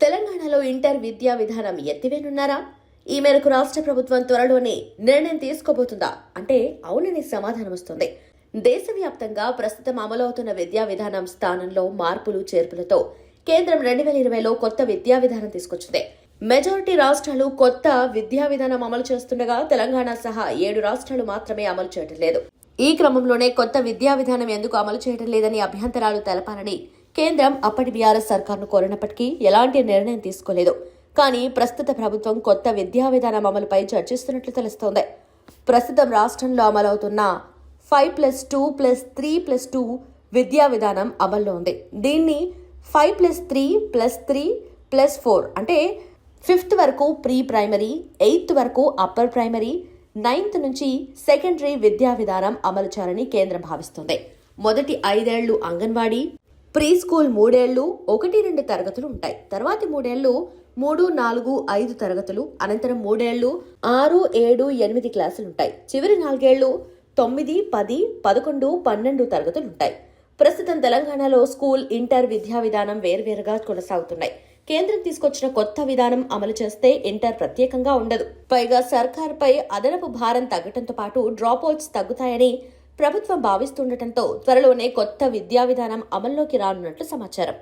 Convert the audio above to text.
తెలంగాణలో ఇంటర్ విద్యా విధానం ఎత్తివేనున్నారా? ఈ మేరకు రాష్ట్ర ప్రభుత్వం త్వరలోనే నిర్ణయం తీసుకోబోతుందా అంటే అవునని సమాధానం వస్తుంది. దేశవ్యాప్తంగా ప్రస్తుతం అమలవుతున్న విద్యా విధానం స్థానంలో మార్పులు చేర్పులతో కేంద్రం 2020లో కొత్త విద్యా విధానం తీసుకొచ్చింది. మెజారిటీ రాష్ట్రాలు కొత్త విద్యా విధానం అమలు చేస్తుండగా తెలంగాణ సహా 7 రాష్ట్రాలు మాత్రమే అమలు చేయడం లేదు. ఈ క్రమంలోనే కొత్త విద్యా విధానం ఎందుకు అమలు చేయడం లేదని అభ్యంతరాలు తెలపాలని కేంద్రం అప్పటి బీఆర్ఎస్ సర్కార్ను కోరినప్పటికీ ఎలాంటి నిర్ణయం తీసుకోలేదు. కానీ ప్రస్తుత ప్రభుత్వం కొత్త విద్యా విధానం అమలుపై చర్చిస్తున్నట్లు తెలుస్తోంది. ప్రస్తుతం రాష్ట్రంలో అమలవుతున్న 5+2+3+2 విద్యా విధానం అమల్లో ఉంది. దీన్ని 5+3+3+4 అంటే 5th వరకు ప్రీ ప్రైమరీ, 8th వరకు అప్పర్ ప్రైమరీ, 9th నుంచి సెకండరీ విద్యా విధానం అమలు చేయాలని కేంద్రం భావిస్తోంది. మొదటి 5 ఏళ్లు అంగన్వాడీ, ప్రీ స్కూల్ 3 ఏళ్లు 1-2 తరగతులు ఉంటాయి. తర్వాతి 3 ఏళ్లు 3, 4, 5 తరగతులు, అనంతరం 3 ఏళ్లు 6, 7, 8 క్లాసులు ఉంటాయి. చివరి 4 ఏళ్లు 9, 10, 11, 12 తరగతులు ఉంటాయి. ప్రస్తుతం తెలంగాణలో స్కూల్, ఇంటర్ విద్యా విధానం వేర్వేరుగా కొనసాగుతున్నాయి. కేంద్రం తీసుకొచ్చిన కొత్త విధానం అమలు చేస్తే ఇంటర్ ప్రత్యేకంగా ఉండదు. పైగా సర్కార్పై అదనపు భారం తగ్గడంతో పాటు డ్రాప్అవుట్స్ తగ్గుతాయని ప్రభుత్వం భావిస్తుండటంతో త్వరలోనే కొత్త విద్యా విధానం అమల్లోకి రానున్నట్లు సమాచారం.